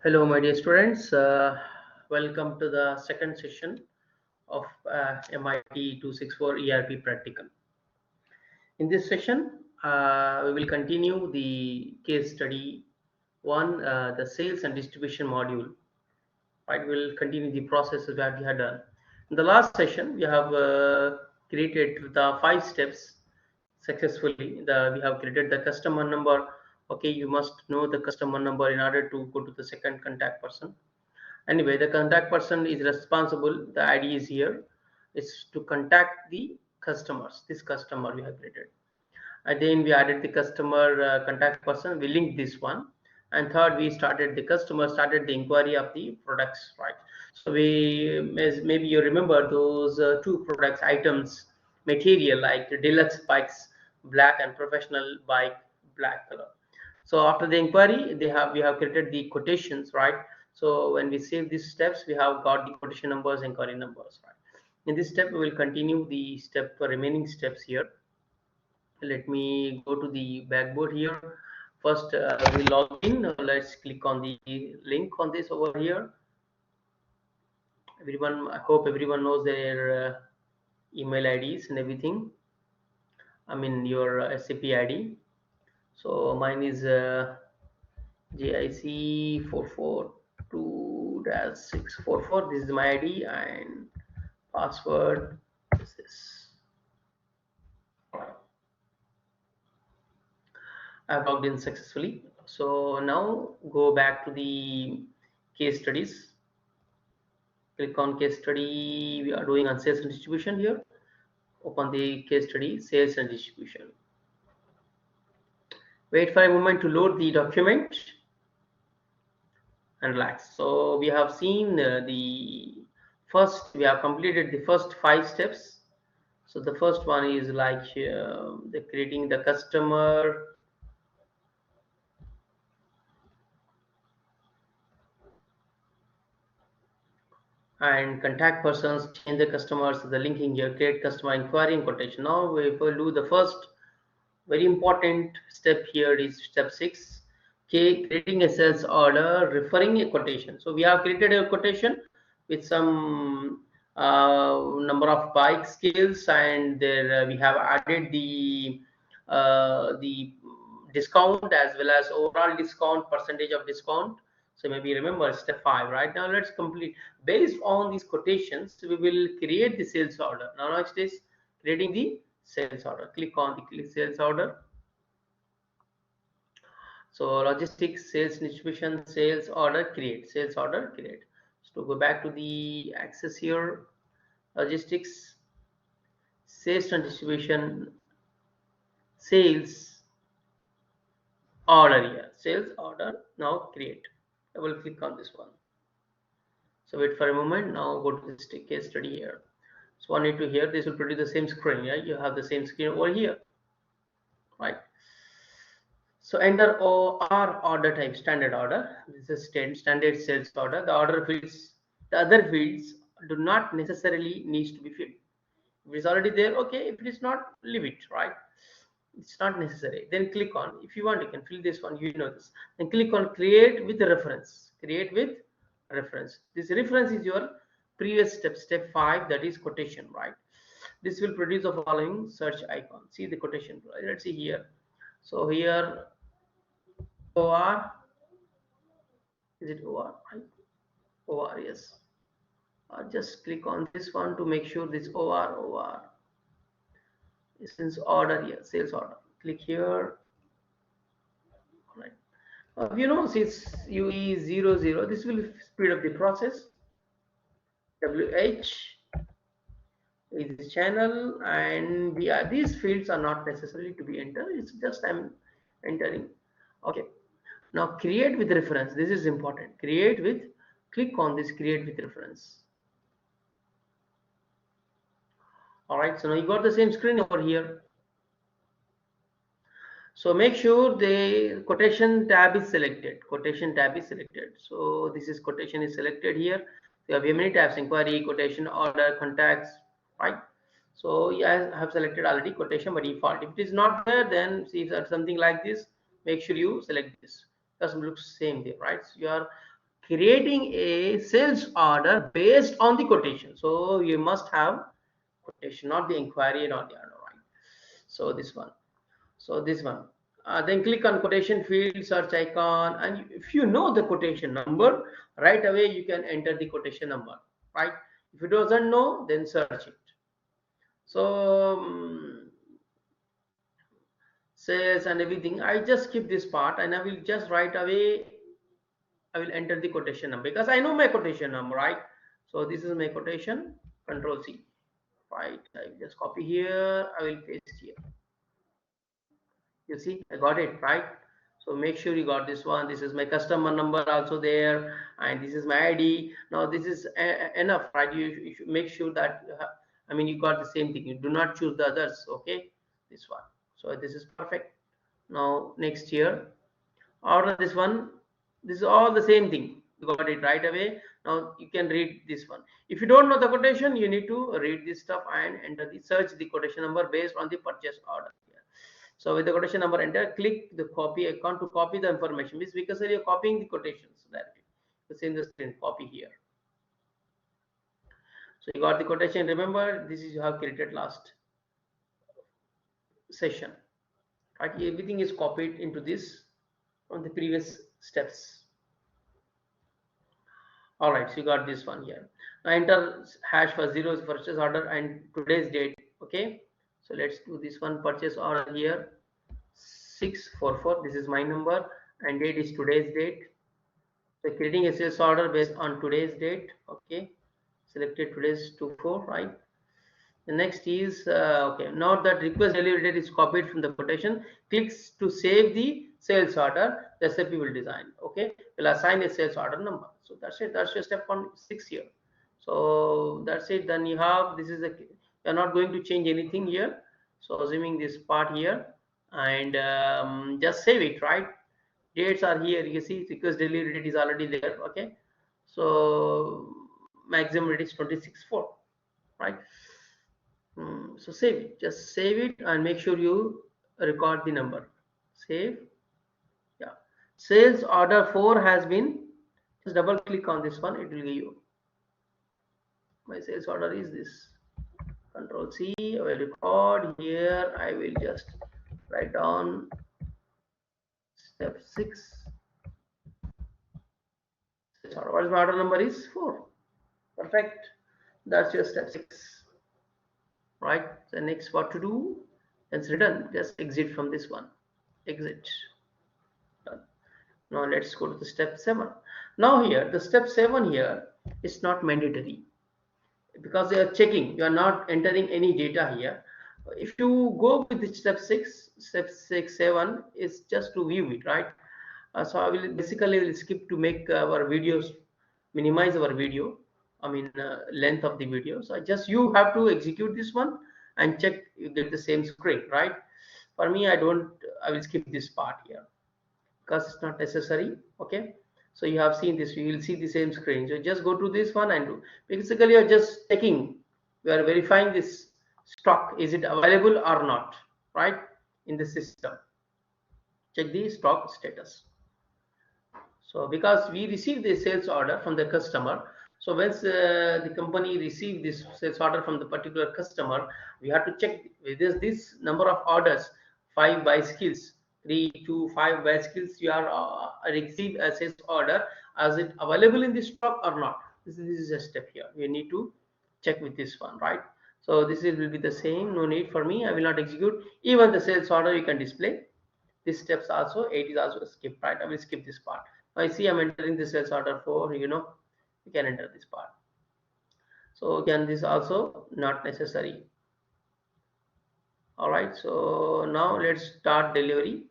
Hello, my dear students. Welcome to the second session of MIT 264 ERP Practical. In this session, we will continue the case study one, the sales and distribution module. Right, we'll continue the processes that we had done. In the last session, we have created the 5 steps successfully. We have created the customer number. Okay, you must know the customer number in order to go to the second contact person. Anyway, the contact person is responsible. The ID is here. It's to contact the customers. This customer we have created. And then we added the customer contact person. We linked this one. And third, we started the customer started the inquiry of the products, right? So we, as maybe you remember those two products items material like the deluxe bikes, black, and professional bike, black color. So after the inquiry, we have created the quotations, right? So when we save these steps, we have got the quotation numbers and inquiry numbers, right? In this step, we will continue the remaining steps here. Let me go to the backboard here. First, we log in. Let's click on the link on this over here. Everyone, I hope everyone knows their email IDs and everything. I mean your SAP ID. So mine is JIC 442-644. This is my ID and password. This is. I've logged in successfully. So now go back to the case studies. Click on case study. We are doing on sales and distribution here. Open the case study, sales and distribution. Wait for a moment to load the document and relax. So we have seen we have completed the first 5 steps. So the first one is like the creating the customer, and contact persons, change the customers, the linking here, create customer inquiry and quotation. Now we will do the first very important step here is step 6. Okay, creating a sales order, referring a quotation. So we have created a quotation with some number of bike scales, and there we have added the discount as well as overall discount, percentage of discount. So maybe remember step 5. Right now, let's complete. Based on these quotations, we will create the sales order. Now next is creating the sales order. Click on the sales order. So logistics, sales, distribution, sales order, create, sales order, create. So to go back to the access here, logistics, sales and distribution, sales order here, sales order. Now create. I will click on this one. So wait for a moment. Now go to this case study here. So I need to here. This will produce the same screen. Yeah, you have the same screen over here, right? So enter OR order type, standard order. This is standard sales order. The order fields, the other fields do not necessarily needs to be filled. If it's already there, okay. If it is not, leave it, right? It's not necessary. Then click on, if you want, you can fill this one, you know this. Then click on create with the reference. Create with reference. This reference is your previous step, step 5, that is quotation, right? This will produce the following search icon. See the quotation. Let's see here. So here OR, is it OR, right? OR, yes. Just click on this one to make sure this OR since order here, sales order. Click here. All right. You know, since UE00, this will speed up the process. WH is the channel, and these fields are not necessary to be entered. It's just I'm entering. Okay. Now create with reference. This is important. Create with, click on this create with reference. All right, so now you got the same screen over here. So make sure the quotation tab is selected. Quotation tab is selected. So this is quotation is selected here. You have many tabs: inquiry, quotation, order, contacts, right? So yeah, I have selected already quotation by default. If it is not there, then see something like this, make sure you select this. Doesn't look same there, right? So you are creating a sales order based on the quotation. So you must have quotation, not the inquiry, not the order, right? So this one. So this one. Then click on quotation field, search icon, and if you know the quotation number, right away you can enter the quotation number, right? If you doesn't know, then search it. So sales and everything, I just skip this part and I will just right away I will enter the quotation number because I know my quotation number, right? So this is my quotation. Control C, right? I will just copy here. I will paste here. You see, I got it, right? So make sure you got this one. This is my customer number also there, and this is my ID. Now this is enough, right? You should make sure that I mean you got the same thing. You do not choose the others. Okay, this one. So this is perfect. Now next here, order this one. This is all the same thing. You got it right away. Now you can read this one. If you don't know the quotation, you need to read this stuff and enter the search the quotation number based on the purchase order here. So with the quotation number enter, click the copy icon to copy the information. This because you're copying the quotations directly. It's in the screen. Copy here. So you got the quotation. Remember, this is you have created last session. Right? Everything is copied into this from the previous steps. All right, so you got this one here. Now enter hash for zeros purchase order and today's date. Okay, so let's do this one purchase order here 644. This is my number and date is today's date. So creating a sales order based on today's date. Okay, selected today's 24, right? The next is okay. Now that request delivery date is copied from the quotation, clicks to save the sales order. The SAP will design. Okay, will assign a sales order number. So that's it. That's your step 6 here. So that's it. Then you have this is a you're not going to change anything here. So assuming this part here and just save it, right? Dates are here. You see request delivery date is already there. Okay, so maximum rate is 26/4, right? So save it, just save it and make sure you record the number. Save. Yeah, sales order 4 has been, just double click on this one, it will give you my sales order is this. Control C, I will record here. I will just write down step 6. What is my order number is 4. Perfect. That's your step 6. Right. The next what to do? It's written. Just exit from this one. Exit. Done. Now let's go to the step 7. Now here the step 7 here is not mandatory because they are checking, you are not entering any data here. If you go with the step 6, step 6 7 is just to view it, right? So I will basically will skip to make our videos, minimize our video, I mean length of the video. So just you have to execute this one and check you get the same screen, right? For me, I will skip this part here because it's not necessary. Okay, so you have seen this, you will see the same screen. So just go to this one and do, basically you're just checking, you are verifying this stock, is it available or not, right? In the system, check the stock status. So because we receive the sales order from the customer, so once the company receive this sales order from the particular customer, we have to check whether this number of orders, 5 bicycles, 3 to 5 bicycles, you are receive a sales order, is it available in the stock or not? This is a step here. We need to check with this one, right? So this will be the same. No need for me. I will not execute. Even the sales order you can display. These steps also 8 is also skipped, right? I will skip this part. I see I'm entering the sales order for, you can enter this part. So again, this also not necessary. All right, so now let's start delivery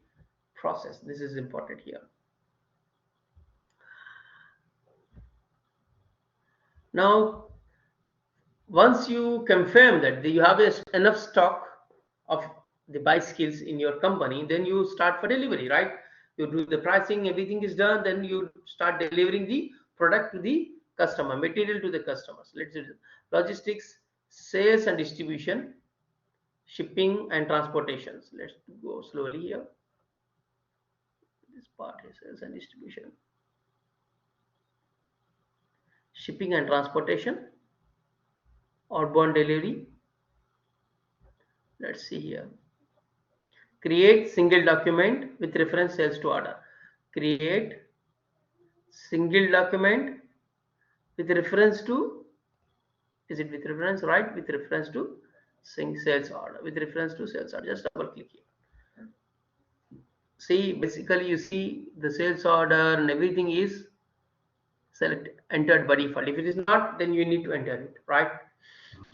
process. This is important here. Now once you confirm that you have enough stock of the bicycles in your company, then you start for delivery, right? You do the pricing, everything is done, then you start delivering the product to the customer, material to the customers. Let's do logistics, sales and distribution, shipping and transportations. Let's go slowly here. This part is sales and distribution. shipping and transportation, outbound delivery. Let's see here. Create single document with reference sales to order. Create single document with reference to, is it with reference, right? With reference to sales order, with reference to sales order. Just double click here. See, basically you see the sales order and everything is entered by default. If it is not, then you need to enter it, right?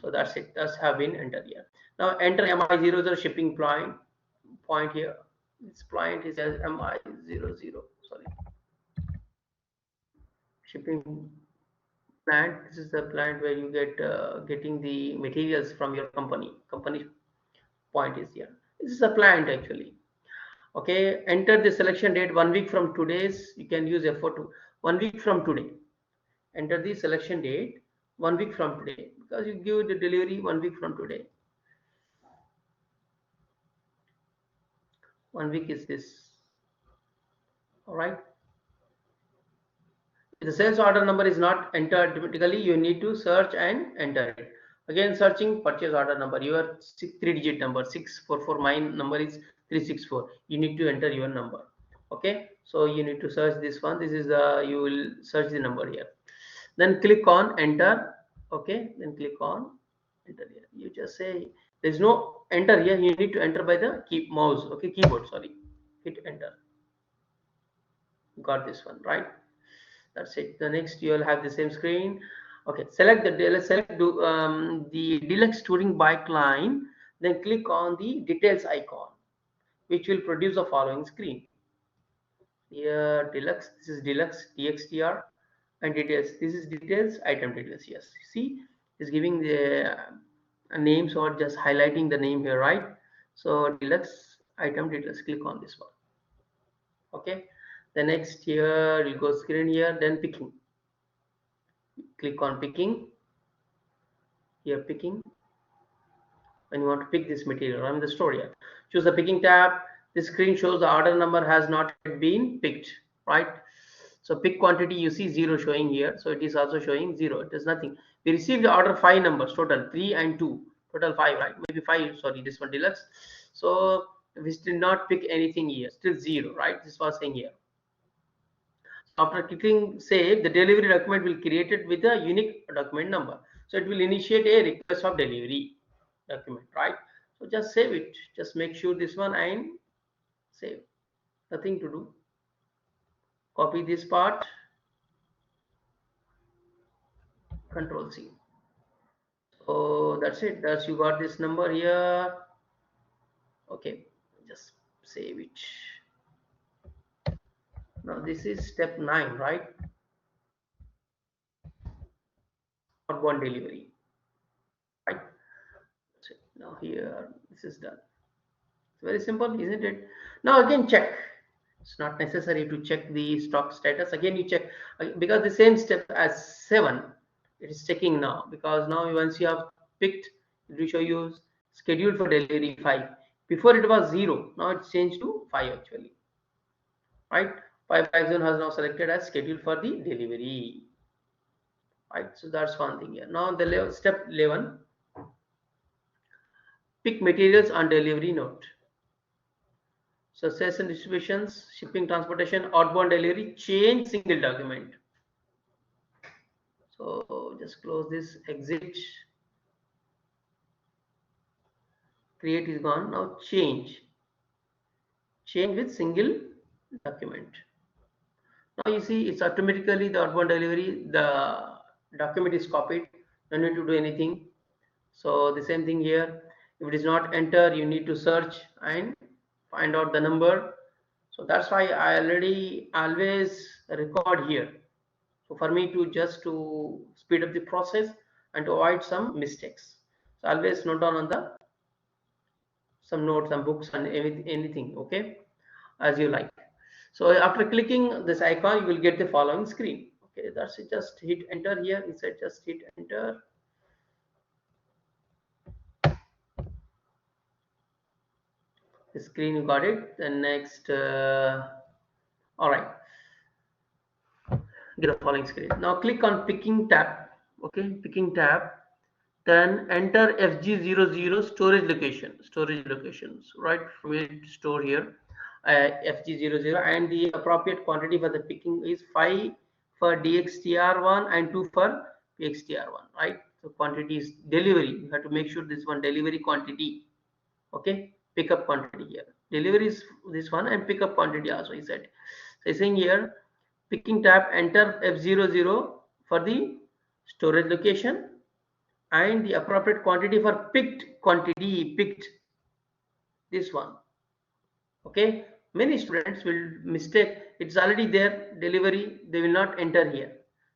So that's it. That's have been entered here. Now enter MI00 shipping point here. This point is as MI00. Sorry, shipping plant. This is the plant where you get getting the materials from your company. Company point is here. This is a plant actually. Okay, enter the selection date 1 week from today's. You can use F4 1 week from today. Enter the selection date 1 week from today, because you give the delivery 1 week from today. 1 week is this. All right. If the sales order number is not entered automatically, you need to search and enter it. Again, searching purchase order number, your 3-digit number 644. My number is 364. You need to enter your number. Okay, so you need to search this one. This is you will search the number here. Then click on enter. Okay, then click on enter here. You just say there's no enter here. You need to enter by the mouse. Okay, keyboard. Sorry, hit enter. Got this one, right? That's it. The next you will have the same screen. Okay, select the deluxe touring bike line, then click on the details icon, which will produce the following screen. Here deluxe, this is deluxe DXTR, and details, this is details, item details. Yes, see, it's giving the names or just highlighting the name here, right? So deluxe item details, click on this one. Okay, the next here you go screen here, then picking. Click on picking. Here picking, when you want to pick this material, I'm the store here. Choose the picking tab. This screen shows the order number has not yet been picked, right? So pick quantity, you see 0 showing here, so it is also showing 0. It is nothing. We received the order 5 numbers total, 3 and 2, total 5, right? Maybe 5, sorry, this one deluxe. So we still not pick anything here, still 0, right? This was saying here. After clicking save, the delivery document will create it with a unique document number. So it will initiate a request of delivery document, right? So just save it. Just make sure this one and save. Nothing to do. Copy this part. Control C. So that's it. That's you got this number here. Okay, just save it. Now this is step 9, right? Outbound delivery, right? So now here this is done. It's very simple, isn't it? Now again check. It's not necessary to check the stock status. Again you check, because the same step as 7, it is checking now, because now once you have picked, it will show you scheduled for delivery 5. Before it was 0, now it's changed to 5 actually, right? 5 zone has now selected as scheduled for the delivery, right? So that's one thing here. Now the step 11, pick materials on delivery note. So sales and distributions, shipping, transportation, outbound delivery, change single document. So just close this, exit, create is gone. Now change with single document. Now you see it's automatically the outbound delivery, the document is copied, no need to do anything. So the same thing here, if it is not enter, you need to search and find out the number. So that's why I already always record here. So for me to just to speed up the process and to avoid some mistakes. So always note down on the some notes, some books and anything, okay, as you like. So after clicking this icon, you will get the following screen. Okay, that's it. Just hit enter here. Inside, just hit enter. The screen, you got it. Then next, all right. get the following screen. Now click on picking tab. Okay, picking tab. Then enter FG00 storage location. Storage locations, right? We store here FG00, and the appropriate quantity for the picking is 5 for DXTR1 and 2 for PXTR1, right? So quantity is delivery. You have to make sure this one delivery quantity. Okay, pickup quantity here. Delivery is this one and pickup quantity also is said. So saying here, picking tab, enter F00 for the storage location and the appropriate quantity for picked this one. Okay, many students will mistake, it's already there delivery, they will not enter here.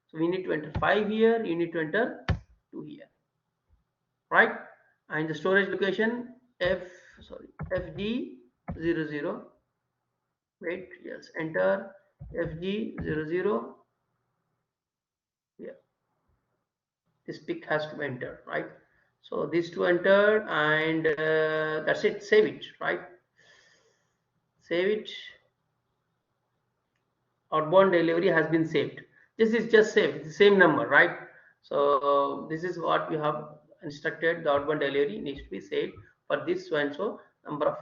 So we need to enter 5 here, you need to enter 2 here, right? And the storage location FD00, wait, yes, enter FG00. Yeah, this pick has to enter, right? So these two entered, and that's it. Save it, right? Save it. Outbound delivery has been saved. This is just saved. It's the same number, right? So this is what we have instructed. The outbound delivery needs to be saved for this so and so number of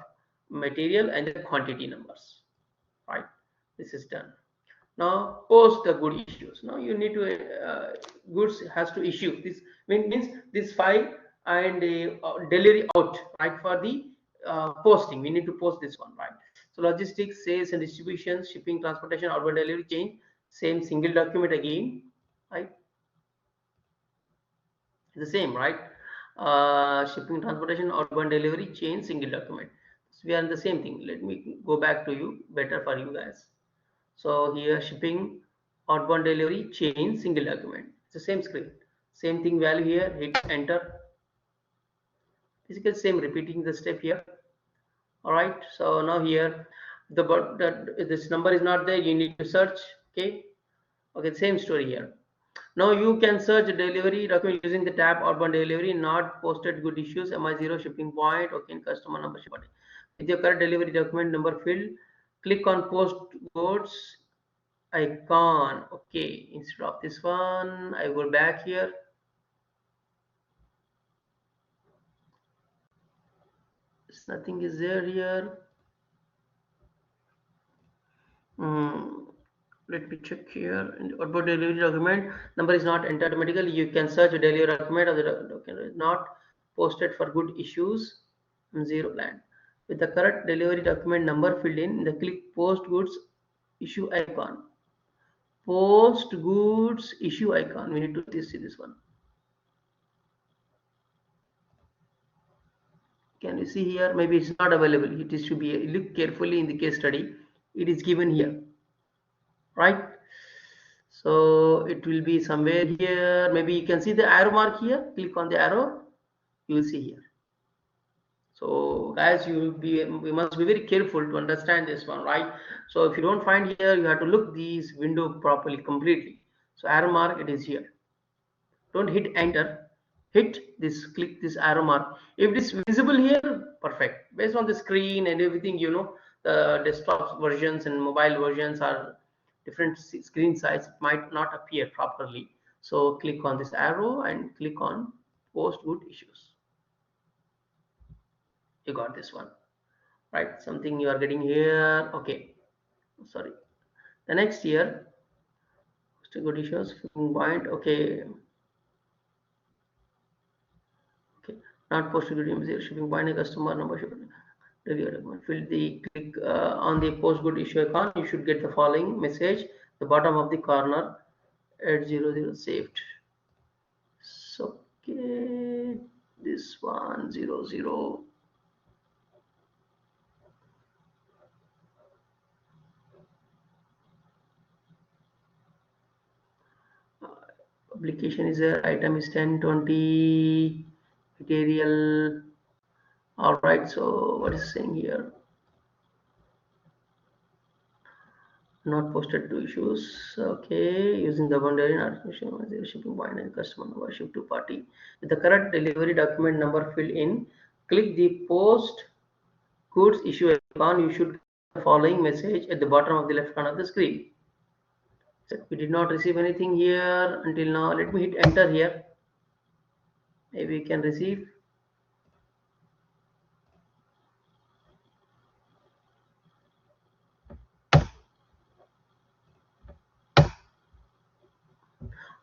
material and the quantity numbers, right? This is done. Now post the good issues. Now you need to goods has to issue. This means this file and delivery out, right? For the posting, we need to post this one, right? So logistics, sales and distribution, shipping, transportation, outbound delivery, change, same single document again, right? The same, right? Shipping, transportation, outbound delivery, change, single document. So we are in the same thing. Let me go back to you, better for you guys. So here shipping, outbound delivery, change, single document. It's the same screen. Same thing value here, hit enter. Basically same, repeating the step here. All right. So now here, this number is not there. You need to search. Okay. Okay. Same story here. Now you can search delivery document using the tab outbound delivery, not posted good issues, MI0 shipping point, okay, and customer number shipping. With your current delivery document number field, click on post goods icon. Okay, instead of this one, I go back here. Nothing is there here. Let me check here. In the outbound delivery document number is not entered automatically. You can search a delivery document, or the document is not posted for good issues. Zero plan. With the correct delivery document number filled in, the click post goods issue icon. Post goods issue icon. We need to see this one. Can you see here? Maybe it's not available. It is to be, look carefully in the case study. It is given here, right? So it will be somewhere here. Maybe you can see the arrow mark here. Click on the arrow. You will see here. So guys, we must be very careful to understand this one, right? So if you don't find here, you have to look this window properly, completely. So arrow mark, it is here. Don't hit enter. Hit this, click this arrow mark. If it is visible here, perfect. Based on the screen and everything, you know, the desktop versions and mobile versions are different screen size. It might not appear properly. So click on this arrow and click on post good issues. You got this one, right? Something you are getting here. Okay, sorry. The next here, post good issues, point. Okay. Okay, not posted good image shipping point, a customer number shipping review document. Fill the click on the post good issue icon. You should get the following message. The bottom of the corner at 00 saved. So okay, this one 00. Publication is there. Item is 1020 material. All right. So what is saying here? Not posted to issues. Okay, using the boundary shipping point and customer number ship to party. With the correct delivery document number filled in, click the post goods issue icon. You should get the following message at the bottom of the left corner of the screen. We did not receive anything here until now. Let me hit enter here. Maybe we can receive.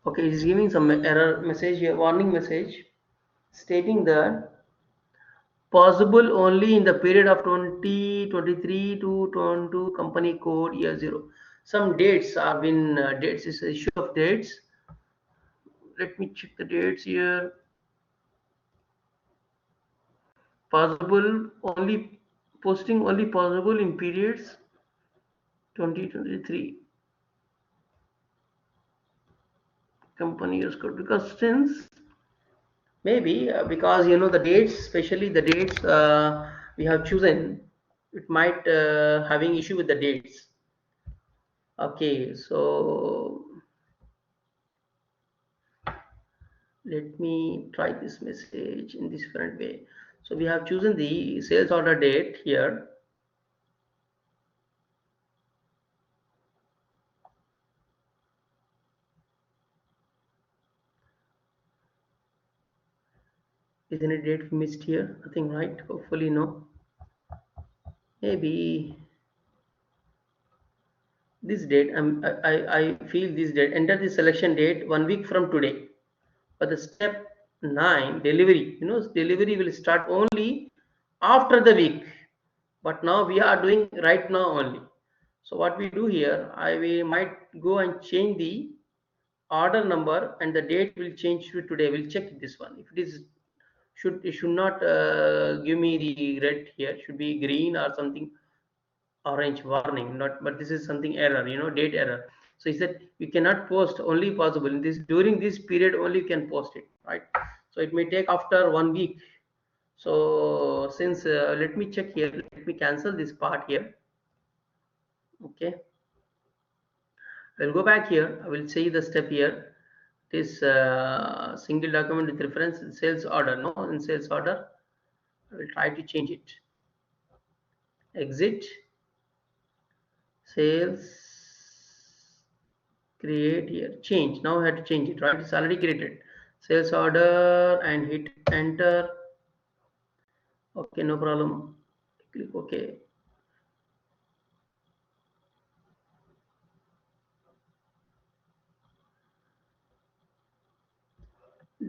Okay, it's giving some error message here, warning message, stating that possible only in the period of 2023 to 22 company code year 0. Some dates have been dates is issue of dates. Let me check the dates here. Possible only posting only possible in periods 2023 company years code, because since maybe because the dates, especially the dates we have chosen, it might having issue with the dates. Okay, so let me try this message in this different way. So we have chosen the sales order date here. Is any date missed here? Nothing, right? Hopefully no. Maybe this date, I feel this date. Enter the selection date 1 week from today. For the step 9, delivery. Delivery will start only after the week. But now we are doing right now only. So what we do here, we might go and change the order number, and the date will change to today. We'll check this one. If it is it should not give me the red here. It should be green or something orange warning. Not, but this is something error. Date error. So he said you cannot post, only possible in this during this period only you can post it, right? So it may take after 1 week. So since let me check here. Let me cancel this part here. Okay. I will go back here. I will see the step here. This single document with reference in sales order. No, in sales order. I will try to change it. Exit. Sales. Create here. Change. Now I have to change it. Right? It's already created. Sales order and hit enter. Okay, no problem. Click OK.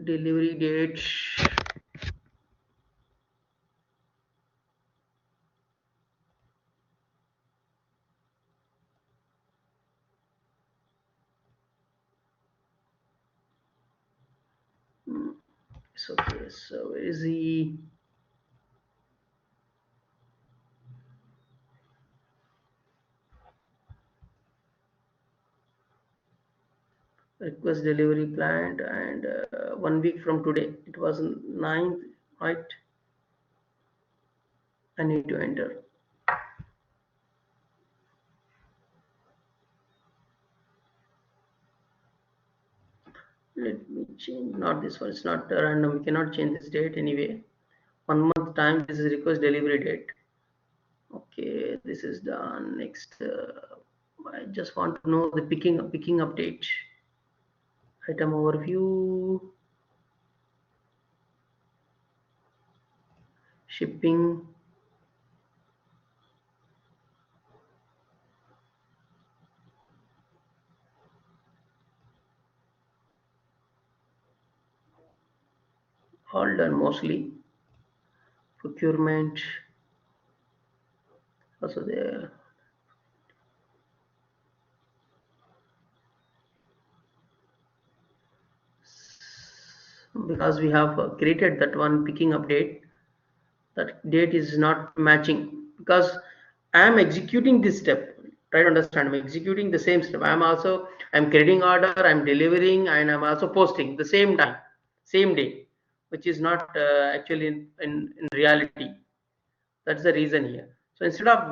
Delivery date. It's okay. So where is the request delivery planned, and 1 week from today? It was 9th, right? I need to enter. Let me change. Not this one. It's not random. We cannot change this date anyway. 1 month time. This is request delivery date. Okay, this is done. Next, I just want to know the picking update. Item overview. Shipping. All done mostly. Procurement. Also there. Because we have created that one picking update, that date is not matching, because I am executing this step. Try to understand. I'm executing the same step. I'm creating order, I'm delivering, and I'm also posting the same time, same day, which is not actually in reality. That's the reason here. So instead of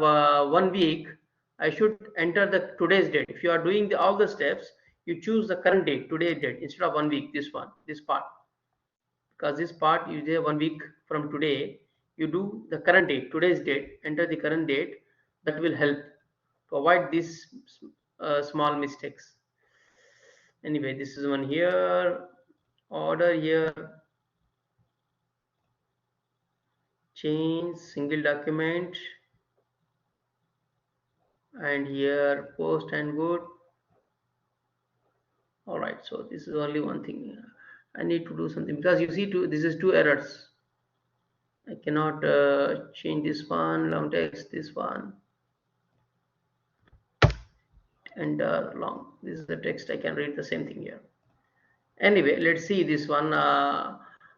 1 week, I should enter the today's date. If you are doing all the steps, you choose the current date, today's date, instead of 1 week. This part, because this part you say 1 week from today, you do the current date, today's date, enter the current date. That will help to avoid these small mistakes. Anyway, this is one here, order here, change single document, and here post and good. All right, so this is only one thing. I need to do something because you see this is two errors. I cannot change this one, long text, this one, and long. This is the text. I can read the same thing here. Anyway, let's see this one.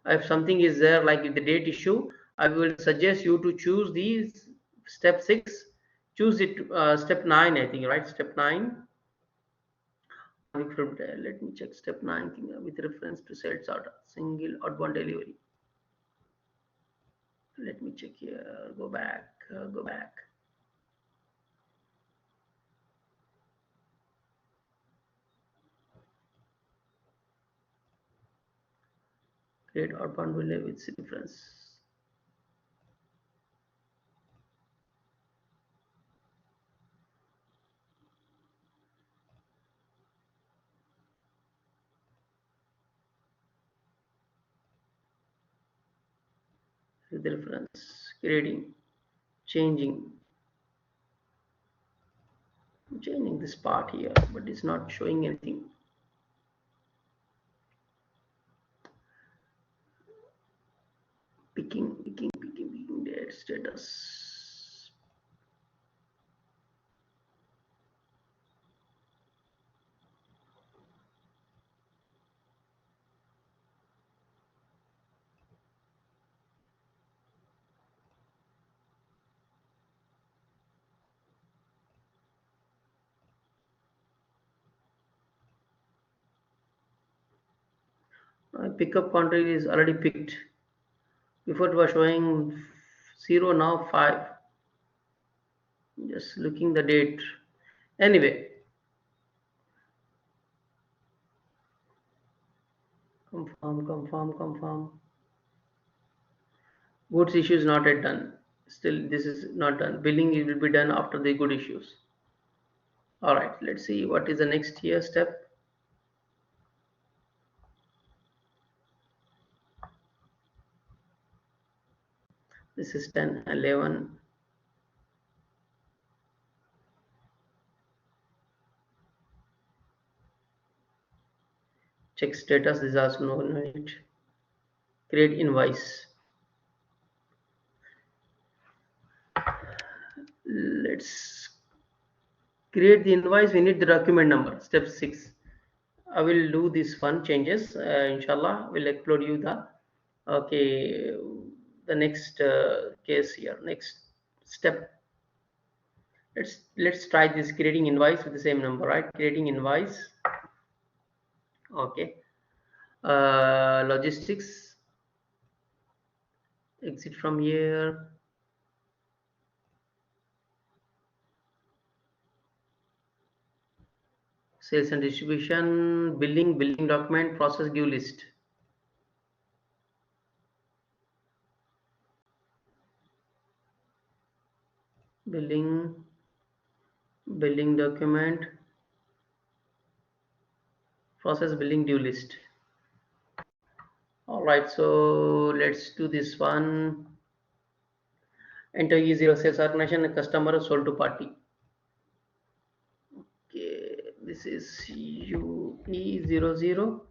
If something is there, like the date issue, I will suggest you to choose the step 6. Choose it step 9, I think, right? Step 9. Let me check step 9 thing, with reference to sales order, single outbound delivery. Let me check here. Go back. Go back. Create outbound delivery with reference. With the reference, creating, changing this part here, but it's not showing anything. Picking date status. Pickup country is already picked. Before it was showing 0, now 5. Just looking the date. Anyway, confirm. Goods issue is not yet done. Still, this is not done. Billing will be done after the good issues. All right, let's see what is the next here step. This is 10, 11. Check status. This is also no need. Create invoice. Let's create the invoice. We need the document number. Step 6. I will do this one changes. Inshallah, will upload you the okay the next case here. Next step. Let's try this creating invoice with the same number, right? Creating invoice. Okay. Logistics. Exit from here. Sales and distribution. Billing document. Process give list. Billing document, process billing due list. All right, so let's do this one. Enter E0 sales organization and customer sold to party. Okay, this is UE00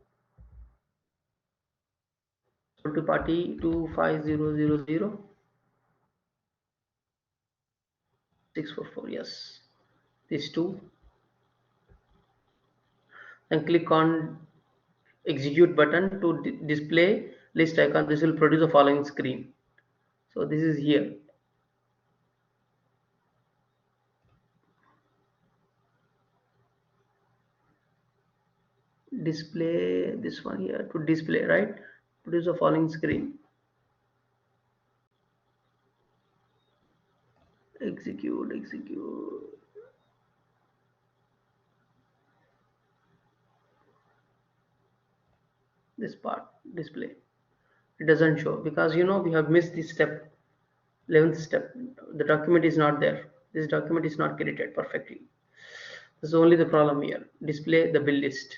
sold to party 25000 644. Yes, these two. And click on execute button to display list icon. This will produce the following screen. So this is here. Display this one here to display, right? Produce the following screen. Execute. This part display. It doesn't show because we have missed this step, 11th step. The document is not there. This document is not created perfectly. This is only the problem here. Display the bill list.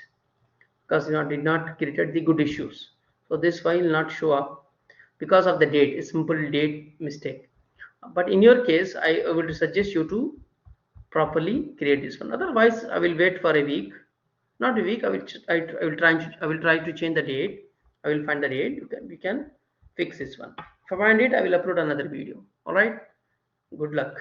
because you did not created the good issues. So this file will not show up because of the date, a simple date mistake. But in your case, I would suggest you to properly create this one. Otherwise, I will wait for a week, not a week. I will try to change the date. I will find the date. We can fix this one. If I find it, I will upload another video. All right. Good luck.